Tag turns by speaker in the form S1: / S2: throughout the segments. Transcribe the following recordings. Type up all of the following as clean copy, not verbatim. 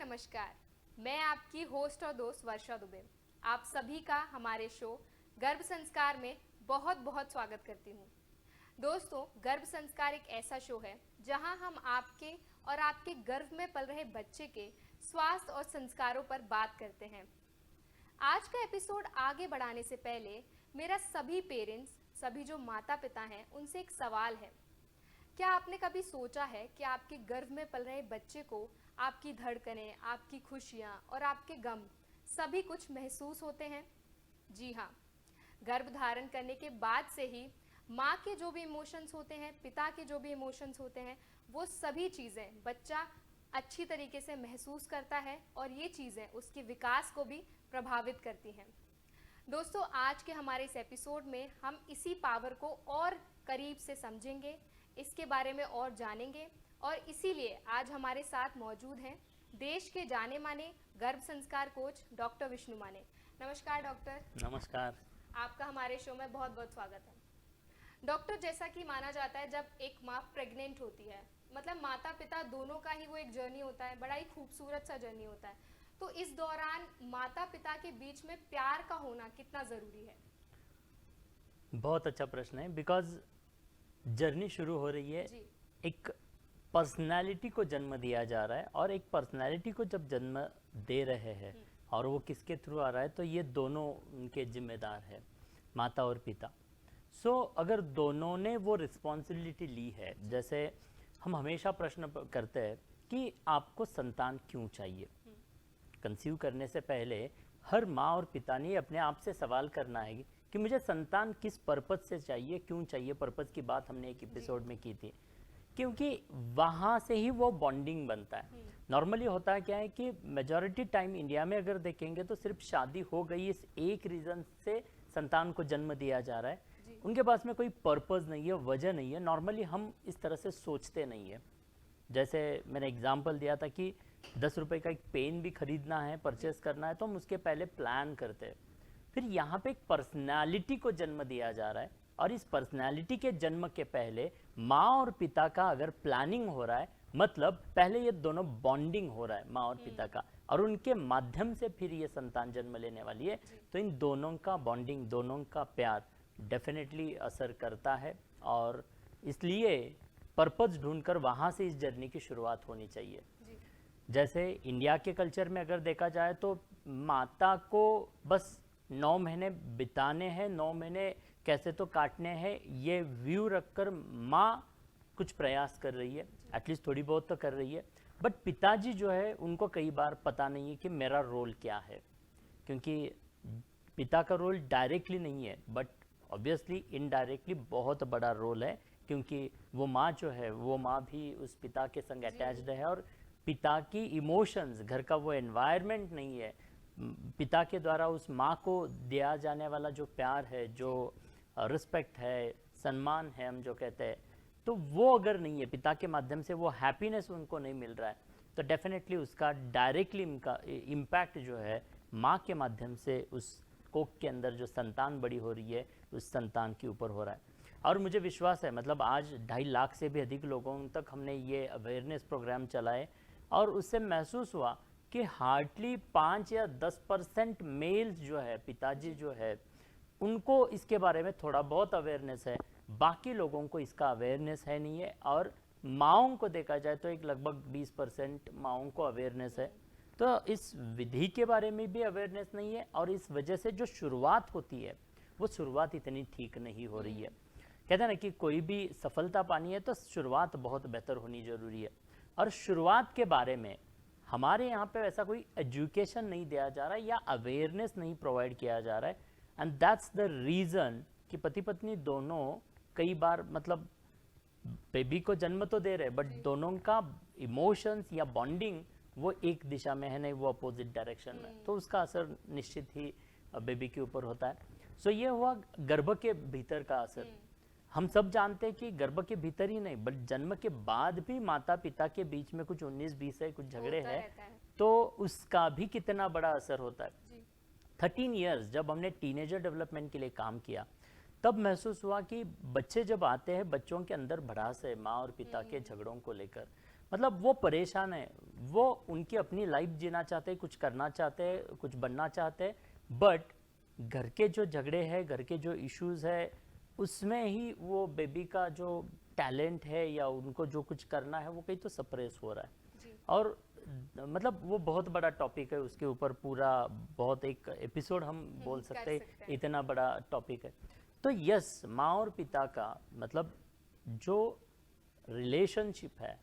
S1: नमस्कार। मैं आपकी होस्ट और दोस्त वर्षा दुबे आप सभी का हमारे शो गर्भ संस्कार में बहुत बहुत स्वागत करती हूँ। दोस्तों, गर्भ संस्कार एक ऐसा शो है जहां हम आपके और आपके गर्भ में पल रहे बच्चे के स्वास्थ्य और संस्कारों पर बात करते हैं। आज का एपिसोड आगे बढ़ाने से पहले मेरा सभी पेरेंट्स, सभी जो माता पिता हैं, उनसे एक सवाल है। क्या आपने कभी सोचा है कि आपके गर्भ में पल रहे बच्चे को आपकी धड़कनें, आपकी खुशियाँ और आपके गम सभी कुछ महसूस होते हैं? जी हाँ, गर्भ धारण करने के बाद से ही माँ के जो भी इमोशंस होते हैं, पिता के जो भी इमोशंस होते हैं, वो सभी चीज़ें बच्चा अच्छी तरीके से महसूस करता है और ये चीज़ें उसके विकास को भी प्रभावित करती हैं। दोस्तों, आज के हमारे इस एपिसोड में हम इसी पावर को और करीब से समझेंगे, इसके बारे में और जानेंगे और इसीलिए आज हमारे साथ मौजूद हैं देश के जाने माने गर्भ संस्कार कोच डॉक्टर विष्णु माने। नमस्कार डॉक्टर।
S2: नमस्कार।
S1: आपका हमारे शो में बहुत बहुत स्वागत है। डॉक्टर, जैसा कि माना जाता है जब एक माँ प्रेग्नेंट होती है, मतलब माता पिता दोनों का ही वो एक जर्नी होता है, बड़ा ही खूबसूरत सा जर्नी होता है, तो इस दौरान माता पिता के बीच में प्यार का होना कितना ज़रूरी है?
S2: बहुत अच्छा प्रश्न है, बिकॉज जर्नी शुरू हो रही है,
S1: जी।
S2: एक पर्सनालिटी को जन्म दिया जा रहा है और एक पर्सनालिटी को जब जन्म दे रहे हैं और वो किसके थ्रू आ रहा है, तो ये दोनों उनके जिम्मेदार है, माता और पिता। अगर दोनों ने वो रिस्पॉन्सिबिलिटी ली है, जैसे हम हमेशा प्रश्न करते हैं कि आपको संतान क्यों चाहिए। कंसीव करने से पहले हर माँ और पिता ने अपने आप से सवाल करना है कि मुझे संतान किस पर्पज से चाहिए, क्यों चाहिए। पर्पज की बात हमने एक एपिसोड में की थी, क्योंकि वहाँ से ही वो बॉन्डिंग बनता है। नॉर्मली होता है क्या है कि मेजॉरिटी टाइम इंडिया में अगर देखेंगे तो सिर्फ शादी हो गई इस एक रीज़न से संतान को जन्म दिया जा रहा है, उनके पास में कोई पर्पज़ नहीं है, वजह नहीं है। नॉर्मली हम इस तरह से सोचते नहीं है। जैसे मैंने एग्जांपल दिया था कि 10 रुपए का एक पेन भी खरीदना है, परचेस करना है, तो हम उसके पहले प्लान करते हैं। फिर यहाँ पे एक पर्सनालिटी को जन्म दिया जा रहा है और इस पर्सनालिटी के जन्म के पहले माँ और पिता का अगर प्लानिंग हो रहा है, मतलब पहले ये दोनों बॉन्डिंग हो रहा है माँ और पिता का, और उनके माध्यम से फिर ये संतान जन्म लेने वाली है, तो इन दोनों का बॉन्डिंग, दोनों का प्यार डेफिनेटली असर करता है। और इसलिए पर्पज ढूंढकर वहाँ से इस जर्नी की शुरुआत होनी चाहिए। जैसे इंडिया के कल्चर में अगर देखा जाए तो माता को बस 9 महीने बिताने हैं, 9 महीने कैसे तो काटने हैं, ये व्यू रखकर माँ कुछ प्रयास कर रही है, एटलीस्ट थोड़ी बहुत तो कर रही है। बट पिताजी जो है उनको कई बार पता नहीं है कि मेरा रोल क्या है, क्योंकि पिता का रोल डायरेक्टली नहीं है बट ऑब्वियसली इनडायरेक्टली बहुत बड़ा रोल है, क्योंकि वो माँ जो है वो माँ भी उस पिता के संग अटैच्ड है और पिता की इमोशंस, घर का वो एनवायरनमेंट नहीं है, पिता के द्वारा उस माँ को दिया जाने वाला जो प्यार है, जो रिस्पेक्ट है, सम्मान है, हम जो कहते हैं, तो वो अगर नहीं है, पिता के माध्यम से वो हैप्पीनेस उनको नहीं मिल रहा है, तो डेफिनेटली उसका डायरेक्टली इम्पैक्ट जो है माँ के माध्यम से उस कोख के अंदर जो संतान बड़ी हो रही है उस संतान के ऊपर हो रहा है। और मुझे विश्वास है, मतलब आज 2.5 लाख से भी अधिक लोगों तक हमने ये अवेयरनेस प्रोग्राम चलाए और उससे महसूस हुआ कि हार्डली 5 या 10% मेल्स जो है, पिताजी जो है, उनको इसके बारे में थोड़ा बहुत अवेयरनेस है, बाकी लोगों को इसका अवेयरनेस है नहीं है। और माँओं को देखा जाए तो एक लगभग 20% माँओं को अवेयरनेस है। तो इस विधि के बारे में भी अवेयरनेस नहीं है और इस वजह से जो शुरुआत होती है वो शुरुआत इतनी ठीक नहीं हो रही है। कहते हैं ना कि कोई भी सफलता पानी है तो शुरुआत बहुत बेहतर होनी जरूरी है, और शुरुआत के बारे में हमारे यहाँ पे वैसा कोई एजुकेशन नहीं दिया जा रहा है या अवेयरनेस नहीं प्रोवाइड किया जा रहा है। एंड दैट्स द रीज़न कि पति पत्नी दोनों कई बार, मतलब बेबी को जन्म तो दे रहे बट दोनों का इमोशंस या बॉन्डिंग वो एक दिशा में है, नहीं वो अपोजिट डायरेक्शन में, तो उसका असर निश्चित ही बेबी के ऊपर होता है। ये हुआ गर्भ के भीतर का असर। हम सब जानते हैं कि गर्भ के भीतर ही नहीं बट जन्म के बाद भी माता पिता के बीच में कुछ 19-20 है, कुछ झगड़े हैं, तो उसका भी कितना बड़ा असर होता है। 13 इयर्स जब हमने टीनेजर डेवलपमेंट के लिए काम किया, तब महसूस हुआ कि बच्चे जब आते हैं, बच्चों के अंदर भड़ास है माँ और पिता के झगड़ों को लेकर। मतलब वो परेशान है, वो उनकी अपनी लाइफ जीना चाहते हैं, कुछ करना चाहते हैं, कुछ बनना चाहते हैं, बट घर के जो झगड़े हैं, घर के जो इश्यूज है, उसमें ही वो बेबी का जो टैलेंट है या उनको जो कुछ करना है वो कहीं तो सप्रेस हो रहा है।
S1: जी।
S2: और मतलब वो बहुत बड़ा टॉपिक है, उसके ऊपर पूरा बहुत एक एपिसोड हम बोल
S1: कर
S2: सकते हैं,
S1: सकते हैं।
S2: इतना बड़ा टॉपिक है। तो यस, माँ और पिता का मतलब जो रिलेशनशिप है,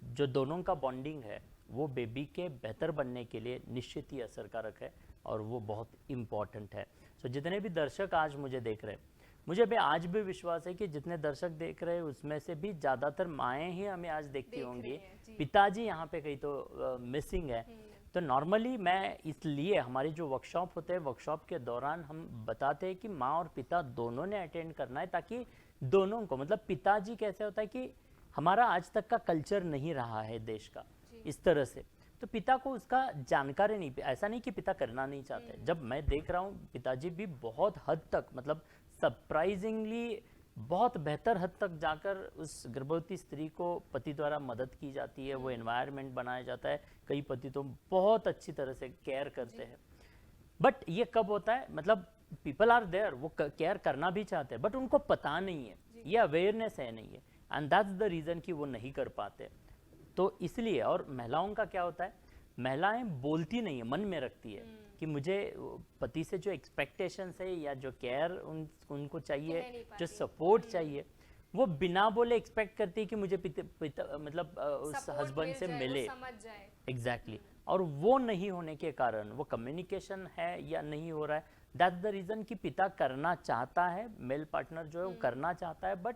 S2: जो दोनों का बॉन्डिंग है, वो बेबी के बेहतर बनने के लिए निश्चित ही असरकारक है और वो बहुत इम्पॉर्टेंट है। सो जितने भी दर्शक आज मुझे देख रहे हैं, मुझे भी आज भी विश्वास है कि जितने दर्शक देख रहे हैं उसमें से भी ज़्यादातर माएँ ही हमें आज देखती
S1: देख
S2: होंगी,
S1: रही हैं, जी।
S2: पिताजी यहाँ पे कहीं तो मिसिंग है। तो नॉर्मली मैं इसलिए हमारी जो वर्कशॉप होते हैं, वर्कशॉप के दौरान हम बताते हैं कि माँ और पिता दोनों ने अटेंड करना है, ताकि दोनों को मतलब पिताजी कैसे होता है कि हमारा आज तक का कल्चर नहीं रहा है देश का इस तरह से, तो पिता को उसका जानकारी नहीं, ऐसा नहीं कि पिता करना नहीं चाहते। जब मैं देख रहा हूँ पिताजी भी बहुत हद तक मतलब सरप्राइजिंगली बहुत बेहतर हद तक जाकर उस गर्भवती स्त्री को पति द्वारा मदद की जाती है, वो एनवायरनमेंट बनाया जाता है, कई पति तो बहुत अच्छी तरह से केयर करते हैं। बट ये कब होता है, मतलब पीपल आर देयर, वो केयर करना भी चाहते हैं, बट उनको पता नहीं है, ये अवेयरनेस है नहीं है, एंड दैट्स द रीज़न कि वो नहीं कर पाते। तो इसलिए, और महिलाओं का क्या होता है, महिलाएं बोलती नहीं है, मन में रखती है कि मुझे पति से जो एक्सपेक्टेशंस है या जो केयर उनको चाहिए, जो सपोर्ट चाहिए, वो बिना बोले एक्सपेक्ट करती है कि मुझे मतलब उस हस्बैंड से मिले,
S1: समझ जाए।
S2: एग्जैक्टली और वो नहीं होने के कारण वो कम्युनिकेशन है या नहीं हो रहा है, दैट्स द रीज़न कि पिता करना चाहता है, मेल पार्टनर जो है वो करना चाहता है, बट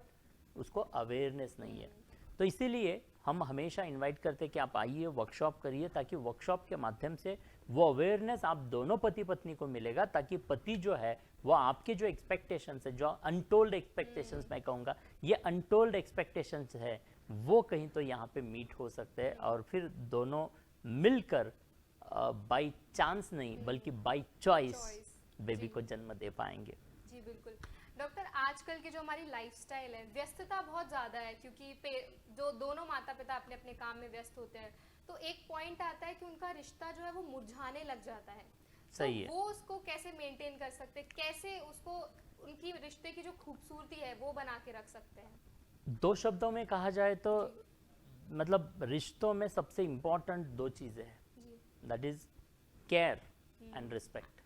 S2: उसको अवेयरनेस नहीं है। तो इसीलिए हम हमेशा इनवाइट करते हैं कि आप आइए, वर्कशॉप करिए, ताकि वर्कशॉप के माध्यम से वो अवेयरनेस आप दोनों पति पत्नी को मिलेगा, ताकि पति जो है वो आपके जो एक्सपेक्टेशंस है, जो अनटोल्ड एक्सपेक्टेशंस मैं कहूँगा, ये अनटोल्ड एक्सपेक्टेशंस है, वो कहीं तो यहाँ पे मीट हो सकते हैं और फिर दोनों मिलकर बाय चांस नहीं बल्कि बाय चॉइस बेबी को जन्म दे पाएंगे।
S1: जी बिल्कुल। डॉक्टर, आजकल की जो हमारी लाइफस्टाइल है, व्यस्तता बहुत ज़्यादा है, क्योंकि जो दोनों माता पिता अपने अपने काम में व्यस्त होते हैं, तो एक पॉइंट आता है कि उनका रिश्ता जो है वो मुरझाने लग जाता है।
S2: सही
S1: तो
S2: है।
S1: वो उसको कैसे मेंटेन कर सकते हैं, कैसे उसको उनकी रिश्ते की जो खूबसूरती है वो बना के रख सकते हैं?
S2: दो शब्दों में कहा जाए तो मतलब रिश्तों में सबसे इम्पोर्टेंट दो चीज़ें हैं, that is care and respect.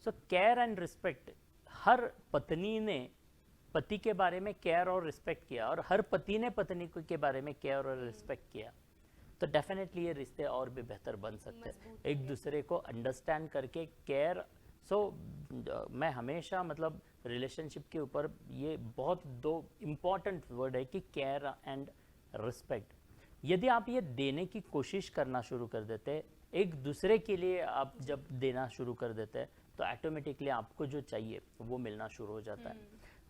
S2: So care and respect, हर पत्नी ने पति के बारे में केयर और रिस्पेक्ट किया और हर पति ने पत्नी के बारे में केयर और रिस्पेक्ट किया, तो डेफिनेटली ये रिश्ते और भी बेहतर बन सकते हैं, एक दूसरे को अंडरस्टैंड करके केयर। सो मैं हमेशा मतलब रिलेशनशिप के ऊपर ये बहुत दो इम्पॉर्टेंट वर्ड है कि केयर एंड रिस्पेक्ट। यदि आप ये देने की कोशिश करना शुरू कर देते हैं, एक दूसरे के लिए आप जब देना शुरू कर देते हैं, तो ऑटोमेटिकली आपको जो चाहिए वो मिलना शुरू हो जाता है।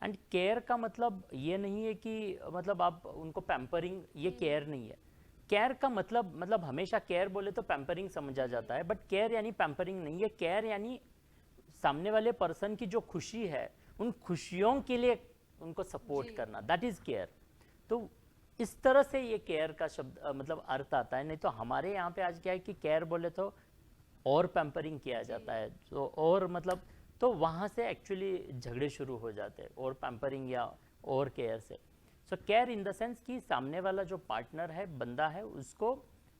S2: एंड केयर का मतलब ये नहीं है कि मतलब आप उनको पैम्परिंग, ये केयर नहीं है। केयर का मतलब हमेशा केयर बोले तो पैम्परिंग समझा जाता है, बट केयर यानी पैम्परिंग नहीं है। केयर यानी सामने वाले पर्सन की जो खुशी है, उन खुशियों के लिए उनको सपोर्ट करना, दैट इज केयर। तो इस तरह से ये केयर का शब्द मतलब अर्थ आता है। नहीं तो हमारे यहाँ पे आज क्या है कि केयर बोले तो और पैम्परिंग किया जाता है, तो और मतलब तो वहाँ से एक्चुअली झगड़े शुरू हो जाते हैं, और पैम्परिंग या और केयर से। So care in the sense कि सामने वाला जो पार्टनर है, बंदा है, उसको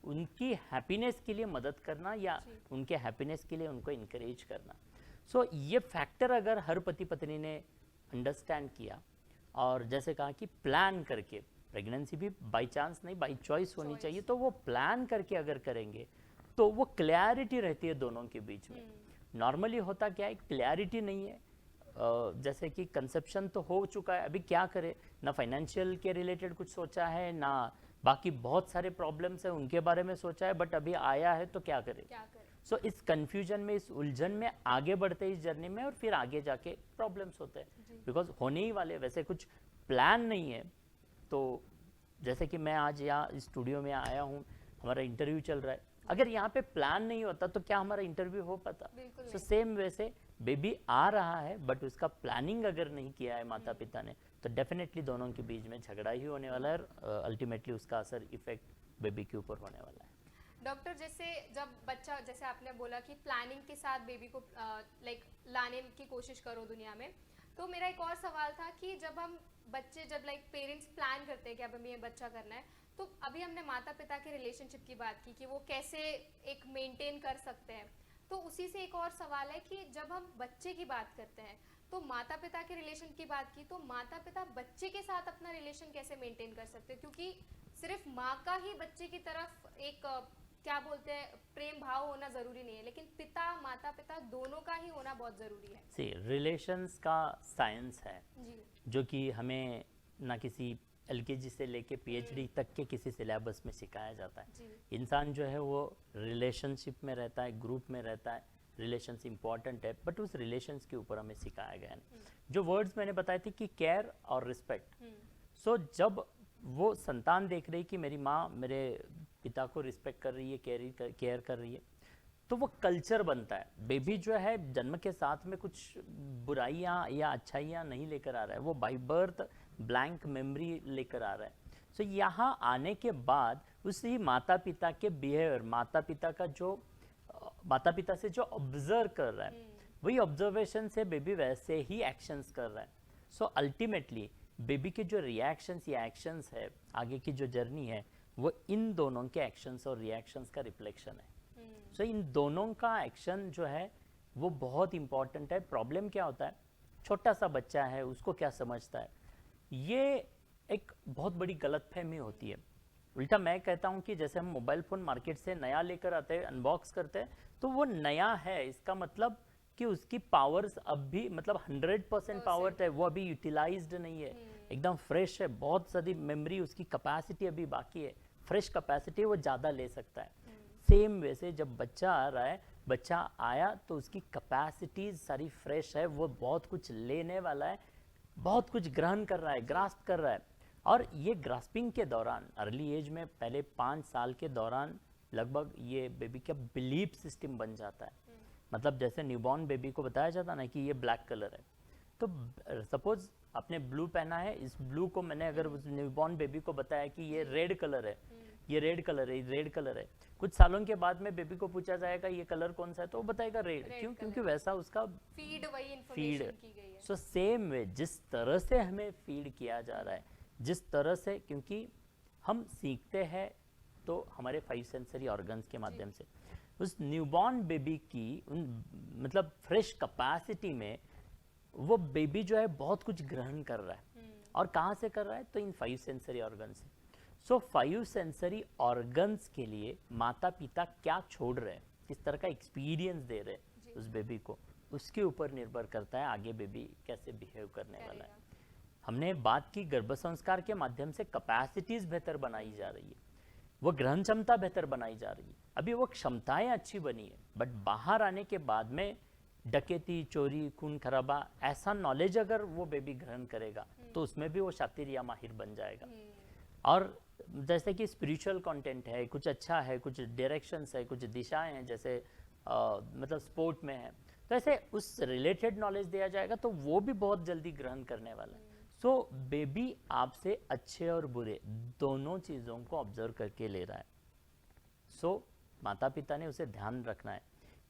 S2: उनकी हैप्पीनेस के लिए मदद करना या उनके हैप्पीनेस के लिए उनको इनकरेज करना। सो ये फैक्टर अगर हर पति पत्नी ने अंडरस्टैंड किया, और जैसे कहा कि प्लान करके, प्रेगनेंसी भी बाय चांस नहीं बाय चॉइस होनी चाहिए, तो वो प्लान करके अगर करेंगे तो वो क्लैरिटी रहती है दोनों के बीच में। नॉर्मली होता क्या है, क्लैरिटी नहीं है, जैसे कि कंसेप्शन तो हो चुका है, अभी क्या करे, ना फाइनेंशियल के रिलेटेड कुछ सोचा है, ना बाकी बहुत सारे प्रॉब्लम्स हैं उनके बारे में सोचा है, बट अभी आया है तो क्या करे। सो इस कंफ्यूजन में, इस उलझन में आगे बढ़ते इस जर्नी में, और फिर आगे जाके प्रॉब्लम्स होते हैं, बिकॉज होने ही वाले, वैसे कुछ प्लान नहीं है। तो जैसे कि मैं आज यहाँ स्टूडियो में आया हूँ, हमारा इंटरव्यू चल रहा है, अगर यहाँ पे प्लान नहीं होता तो क्या हमारा इंटरव्यू हो पाता? सो सेम वैसे बेबी आ रहा है, बट उसका प्लानिंग अगर नहीं किया है माता पिता ने, तो डेफिनेटली दोनों के बीच में झगड़ा ही होने वाला है, और अल्टीमेटली उसका असर इफेक्ट बेबी के ऊपर होने वाला है।
S1: डॉक्टर, जैसे जब बच्चा, जैसे आपने बोला कि प्लानिंग के साथ बेबी को लाइक लाने की कोशिश करो दुनिया में, तो मेरा एक और सवाल था कि जब हम बच्चे, जब लाइक पेरेंट्स प्लान करते हैं कि अब हमें ये बच्चा करना है, तो अभी हमने माता पिता के रिलेशनशिप की बात की कि वो कैसे एक मेंटेन कर सकते हैं, तो उसी से एक और सवाल है कि जब हम बच्चे की बात करते हैं तो माता पिता के रिलेशन की बात की, तो माता पिता बच्चे के साथ अपना रिलेशन कैसे मेंटेन कर सकते हैं, क्योंकि सिर्फ माँ का ही बच्चे की तरफ एक क्या बोलते हैं प्रेम भाव होना जरूरी नहीं है, लेकिन पिता माता पिता दोनों का ही होना बहुत जरूरी है।
S2: सी रिलेशंस का साइंस है
S1: जी
S2: जो कि हमें ना किसी एलकेजी से लेके पीएचडी तक के किसी सिलेबस में सिखाया जाता है।
S1: जी
S2: इंसान जो है वो रिलेशनशिप में रहता है, ग्रुप में रहता है, रिलेशंस इंपॉर्टेंट है, बट उस रिलेशंस के ऊपर हमें सिखाया गया है। जो वर्ड्स मैंने बताए थे कि केयर और रिस्पेक्ट, सो जब वो संतान देख रही कि मेरी माँ मेरे पिता को रिस्पेक्ट कर रही है, केयर कर रही है, तो वो कल्चर बनता है। बेबी जो है जन्म के साथ में कुछ बुराइयाँ या अच्छाइयाँ नहीं लेकर आ रहा है, वो बाई बर्थ ब्लैंक मेमोरी लेकर आ रहा है। सो यहाँ आने के बाद उसी माता पिता के बिहेवियर, माता पिता से जो ऑब्जर्व कर रहा है, वही ऑब्जर्वेशन से बेबी वैसे ही एक्शंस कर रहा है। सो अल्टीमेटली बेबी के जो रिएक्शंस या एक्शंस है, आगे की जो जर्नी है, वो इन दोनों के एक्शंस और रिएक्शंस का रिफ्लेक्शन है। सो इन दोनों का एक्शन जो है वो बहुत इंपॉर्टेंट है। प्रॉब्लम क्या होता है, छोटा सा बच्चा है, उसको क्या समझता है, ये एक बहुत बड़ी गलतफहमी होती है। उल्टा मैं कहता हूँ कि जैसे हम मोबाइल फ़ोन मार्केट से नया लेकर आते हैं, अनबॉक्स करते हैं, तो वो नया है, इसका मतलब कि उसकी पावर्स अब भी मतलब 100% पावर है, वो अभी यूटिलाइज्ड नहीं है, एकदम फ्रेश है, बहुत सारी मेमोरी, उसकी कैपेसिटी अभी बाकी है, फ्रेश कैपेसिटी वो ज़्यादा ले सकता है। सेम वैसे जब बच्चा आ रहा है, बच्चा आया तो उसकी कैपेसिटीज सारी फ्रेश है, वो बहुत कुछ लेने वाला है, बहुत कुछ ग्रहण कर रहा है, ग्रास्प कर रहा है। और ये ग्रास्पिंग के दौरान अर्ली एज में पहले 5 साल के दौरान लगभग ये बेबी का बिलीफ सिस्टम बन जाता है। मतलब जैसे न्यूबॉर्न बेबी को बताया जाता ना कि ये ब्लैक कलर है, तो सपोज आपने ब्लू पहना है, इस ब्लू को मैंने अगर उस न्यूबॉर्न बेबी को बताया कि ये रेड कलर है, ये रेड कलर है, ये रेड कलर है, कुछ सालों के बाद में बेबी को पूछा जाएगा ये कलर कौन सा है, तो वो बताएगा रेड। क्यों? क्योंकि वैसा उसका
S1: फीड वही इंफॉर्मेशन की गई है।
S2: सो सेम वे जिस तरह से हमें फीड किया जा रहा है, जिस तरह से, क्योंकि हम सीखते हैं तो हमारे 5 सेंसरी ऑर्गन्स के माध्यम से, उस न्यूबॉर्न बेबी की मतलब फ्रेश कैपेसिटी में वो बेबी जो है बहुत कुछ ग्रहण कर रहा है। और कहाँ से कर रहा है? तो इन 5 सेंसरी ऑर्गन से। सो 5 सेंसरी ऑर्गन्स के लिए माता पिता क्या छोड़ रहे हैं, किस तरह का एक्सपीरियंस दे रहे हैं उस बेबी को, उसके ऊपर निर्भर करता है आगे बेबी कैसे बिहेव करने वाला है। हमने बात की गर्भ संस्कार के माध्यम से कैपेसिटीज बेहतर बनाई जा रही है, वो ग्रहण क्षमता बेहतर बनाई जा रही है, अभी वो क्षमताएं अच्छी बनी है, बट बाहर आने के बाद में डकैती, चोरी, खून खराबा, ऐसा नॉलेज अगर वो बेबी ग्रहण करेगा तो उसमें भी वो शातिर या माहिर बन जाएगा। और जैसे कि स्पिरिचुअल कंटेंट है, कुछ अच्छा है, कुछ डायरेक्शंस है, कुछ दिशाएं हैं, जैसे मतलब स्पोर्ट में है, तो ऐसे उस रिलेटेड नॉलेज दिया जाएगा तो वो भी बहुत जल्दी ग्रहण करने वाला है। सो बेबी आपसे अच्छे और बुरे दोनों चीज़ों को ऑब्जर्व करके ले रहा है। सो माता पिता ने उसे ध्यान रखना है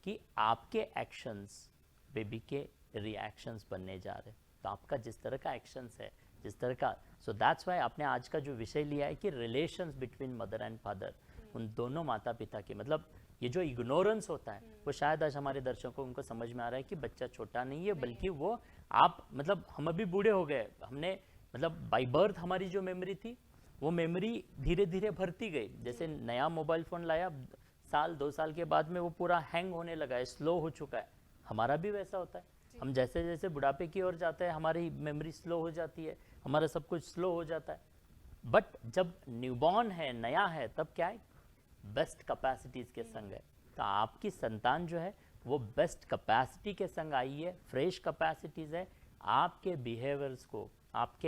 S2: कि आपके एक्शंस बेबी के रिएक्शंस बनने जा रहे हैं। तो आपका जिस तरह का एक्शंस है, जिस तरह का, सो दैट्स वाई आपने आज का जो विषय लिया है कि relations between mother and father, उन दोनों माता पिता के, मतलब ये जो इग्नोरेंस होता है वो शायद आज हमारे दर्शकों उनको समझ में आ रहा है कि बच्चा छोटा नहीं है, बल्कि वो आप मतलब हम अभी बूढ़े हो गए, हमने मतलब बाई बर्थ हमारी जो मेमोरी थी वो मेमोरी धीरे धीरे भरती गई। जैसे नया मोबाइल फ़ोन लाया, साल 2 साल के बाद में वो पूरा हैंग होने लगा है, स्लो हो चुका है। हमारा भी वैसा होता है, हम जैसे जैसे बुढ़ापे की ओर जाते हैं हमारी मेमोरी स्लो हो जाती है, हमारा सब कुछ स्लो हो जाता है। बट जब न्यूबॉर्न है, नया है, तब क्या है, बेस्ट कैपेसिटीज़ के संग है। तो आपकी संतान जो है वो बेस्ट कैपेसिटी के संग आई है, फ्रेश कैपेसिटीज़ है। आपके बिहेवियर्स को, आप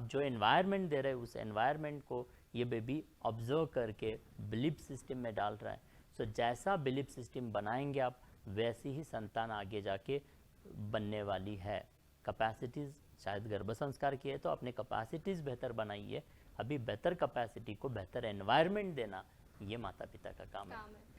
S2: जो एनवायरनमेंट दे रहे हैं उस एनवायरनमेंट को ये बेबी ऑब्जर्व करके बिलीफ सिस्टम में डाल रहा है। सो जैसा बिलीफ सिस्टम बनाएंगे आप, वैसी ही संतान आगे जाके बनने वाली है। कैपेसिटीज़ शायद गर्भ संस्कार की है तो अपने कैपेसिटीज़ बेहतर बनाइए, अभी बेहतर कैपेसिटी को बेहतर एनवायरनमेंट देना ये माता पिता का काम है।
S1: काम है।